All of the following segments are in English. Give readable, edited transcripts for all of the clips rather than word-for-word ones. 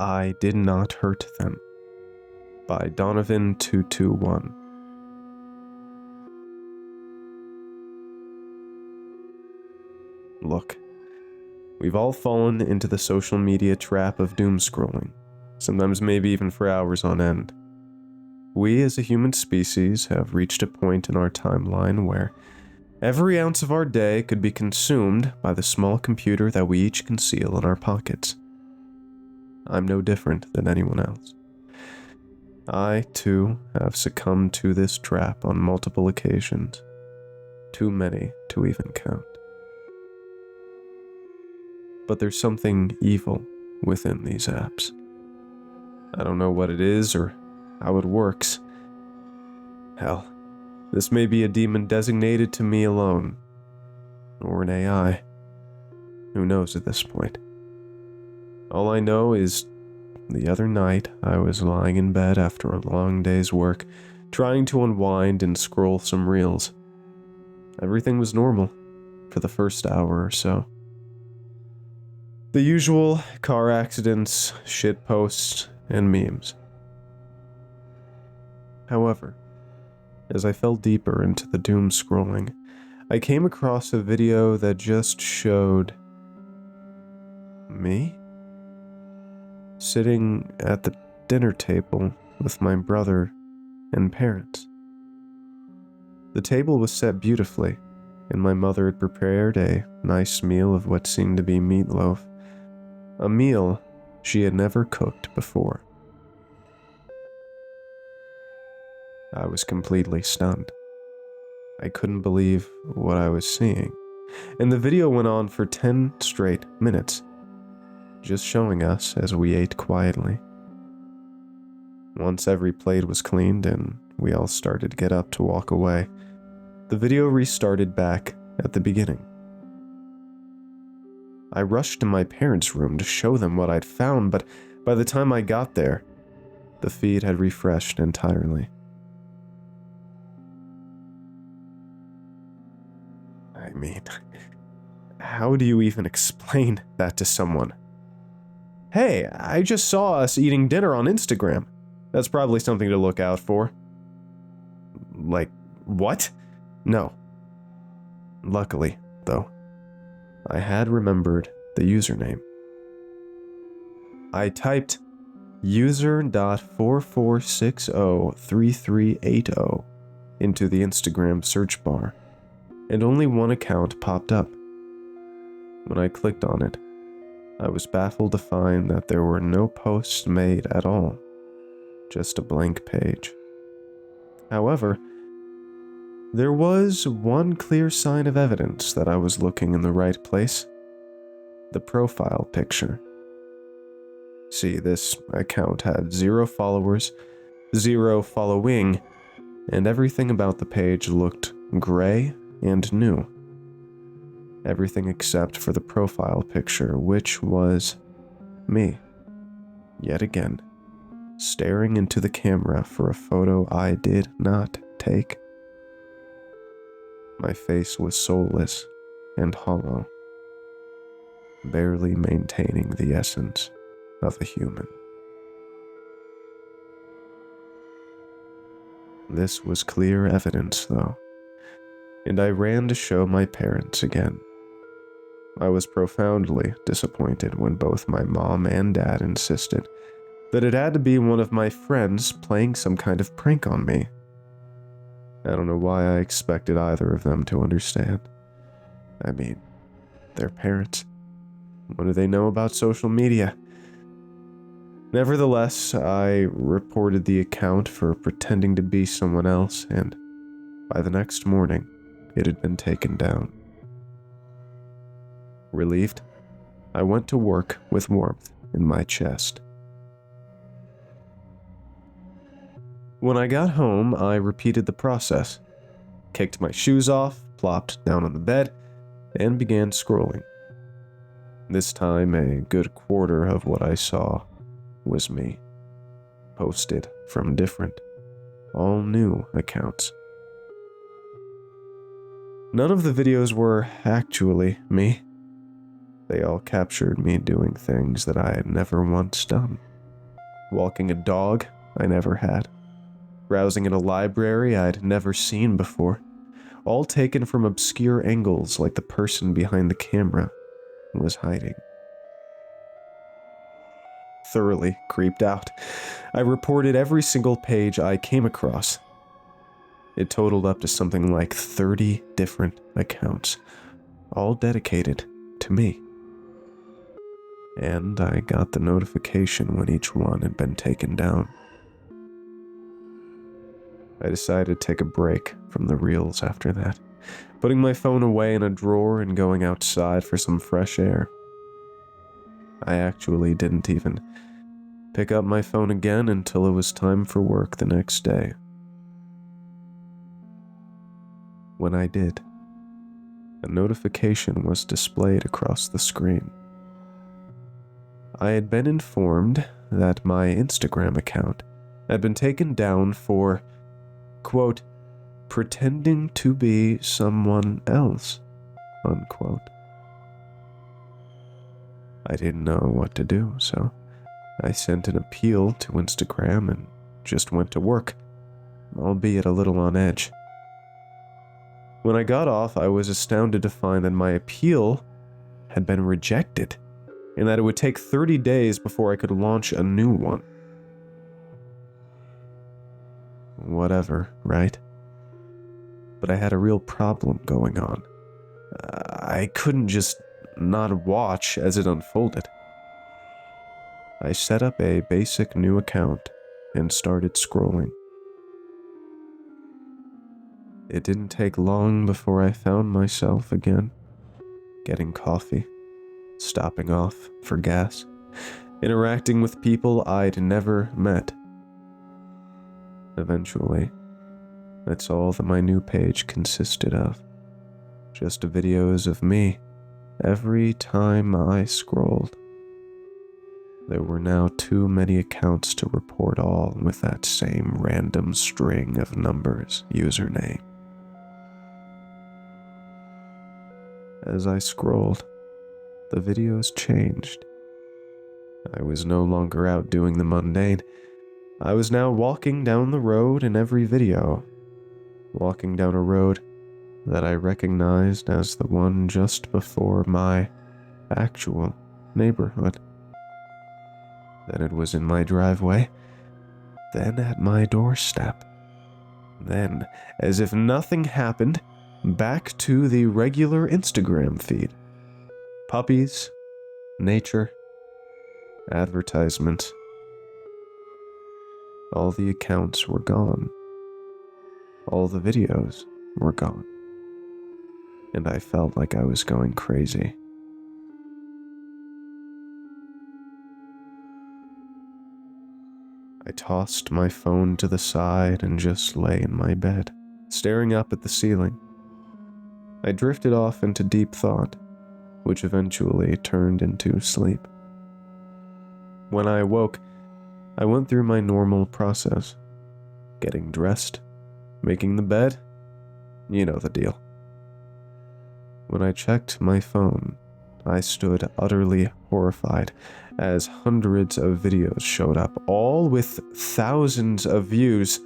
I Did Not Hurt Them by Donovan 221. Look, we've all fallen into the social media trap of doom scrolling, sometimes maybe even for hours on end. We as a human species have reached a point in our timeline where every ounce of our day could be consumed by the small computer that we each conceal in our pockets. I'm no different than anyone else. I, too, have succumbed to this trap on multiple occasions, too many to even count. But there's something evil within these apps. I don't know what it is or how it works. Hell, this may be a demon designated to me alone, or an AI. Who knows at this point? All I know is the other night I was lying in bed after a long day's work, trying to unwind and scroll some reels. Everything was normal for the first hour or so. The usual car accidents, shit posts, and memes. However, as I fell deeper into the doom scrolling, I came across a video that just showed me sitting at the dinner table with my brother and parents. The table was set beautifully, and my mother had prepared a nice meal of what seemed to be meatloaf, a meal she had never cooked before. I was completely stunned. I couldn't believe what I was seeing, and the video went on for 10 straight minutes, just showing us as we ate quietly. Once every plate was cleaned and we all started to get up to walk away, the video restarted back at the beginning. I rushed to my parents' room to show them what I'd found, but by the time I got there, the feed had refreshed entirely. I mean, how do you even explain that to someone? Hey, I just saw us eating dinner on Instagram. That's probably something to look out for. Like, what? No. Luckily, though, I had remembered the username. I typed user.44603380 into the Instagram search bar, and only one account popped up. When I clicked on it, I was baffled to find that there were no posts made at all, just a blank page. However, there was one clear sign of evidence that I was looking in the right place: the profile picture. See, this account had 0 followers, 0 following, and everything about the page looked gray and new. Everything except for the profile picture, which was me, yet again, staring into the camera for a photo I did not take. My face was soulless and hollow, barely maintaining the essence of a human. This was clear evidence, though, and I ran to show my parents again. I was profoundly disappointed when both my mom and dad insisted that it had to be one of my friends playing some kind of prank on me. I don't know why I expected either of them to understand. I mean, they're parents. What do they know about social media? Nevertheless, I reported the account for pretending to be someone else, and by the next morning, it had been taken down. Relieved, I went to work with warmth in my chest. When I got home, I repeated the process, kicked my shoes off, plopped down on the bed, and began scrolling. This time, a good quarter of what I saw was me, posted from different, all new accounts. None of the videos were actually me. They all captured me doing things that I had never once done. Walking a dog I never had. Browsing in a library I'd never seen before. All taken from obscure angles like the person behind the camera was hiding. Thoroughly creeped out, I reported every single page I came across. It totaled up to something like 30 different accounts, all dedicated to me. And I got the notification when each one had been taken down. I decided to take a break from the reels after that, putting my phone away in a drawer and going outside for some fresh air. I actually didn't even pick up my phone again until it was time for work the next day. When I did, a notification was displayed across the screen. I had been informed that my Instagram account had been taken down for, quote, pretending to be someone else, unquote. I didn't know what to do, so I sent an appeal to Instagram and just went to work, albeit a little on edge. When I got off, I was astounded to find that my appeal had been rejected, and that it would take 30 days before I could launch a new one. Whatever, right? But I had a real problem going on. I couldn't just not watch as it unfolded. I set up a basic new account and started scrolling. It didn't take long before I found myself again, getting coffee, stopping off for gas, interacting with people I'd never met. Eventually, that's all that my new page consisted of. Just videos of me every time I scrolled. There were now too many accounts to report, all with that same random string of numbers username. As I scrolled, the videos changed. I was no longer out doing the mundane. I was now walking down the road in every video, walking down a road that I recognized as the one just before my actual neighborhood. Then it was in my driveway, then at my doorstep. Then, as if nothing happened, back to the regular Instagram feed. Puppies, nature, advertisements. All the accounts were gone. All the videos were gone. And I felt like I was going crazy. I tossed my phone to the side and just lay in my bed, staring up at the ceiling. I drifted off into deep thought, which eventually turned into sleep. When I awoke, I went through my normal process. Getting dressed, making the bed, you know the deal. When I checked my phone, I stood utterly horrified as hundreds of videos showed up, all with thousands of views,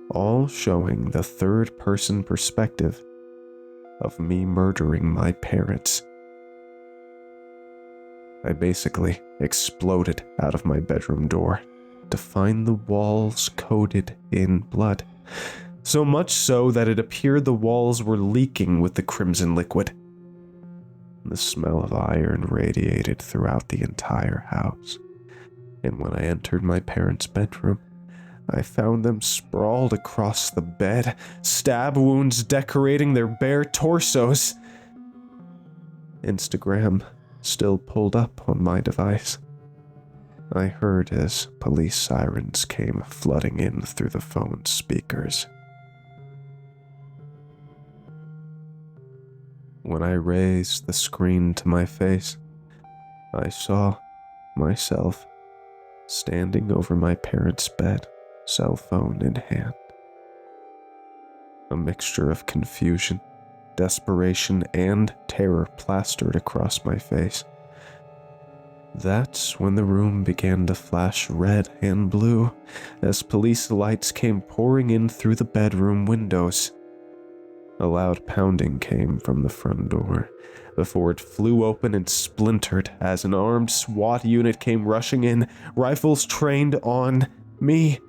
all showing the third-person perspective of me murdering my parents. I basically exploded out of my bedroom door to find the walls coated in blood. So much so that it appeared the walls were leaking with the crimson liquid. The smell of iron radiated throughout the entire house. And when I entered my parents' bedroom, I found them sprawled across the bed, stab wounds decorating their bare torsos. Instagram still pulled up on my device. I heard as police sirens came flooding in through the phone's speakers. When I raised the screen to my face, I saw myself standing over my parents' bed, cell phone in hand. A mixture of confusion desperation and terror plastered across my face. That's when the room began to flash red and blue as police lights came pouring in through the bedroom windows. A loud pounding came from the front door before it flew open and splintered as an armed SWAT unit came rushing in, rifles trained on me.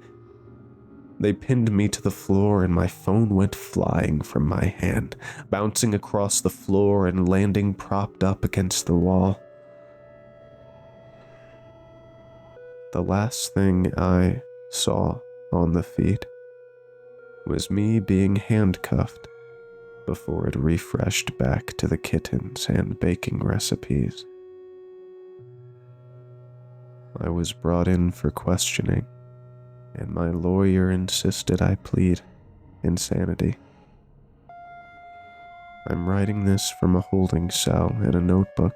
They pinned me to the floor and my phone went flying from my hand, bouncing across the floor and landing propped up against the wall. The last thing I saw on the feed was me being handcuffed before it refreshed back to the kittens and baking recipes. I was brought in for questioning, and my lawyer insisted I plead insanity. I'm writing this from a holding cell in a notebook,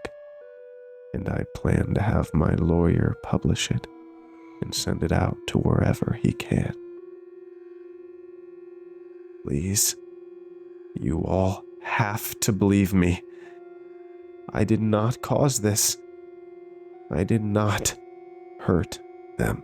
and I plan to have my lawyer publish it and send it out to wherever he can. Please, you all have to believe me. I did not cause this. I did not hurt them.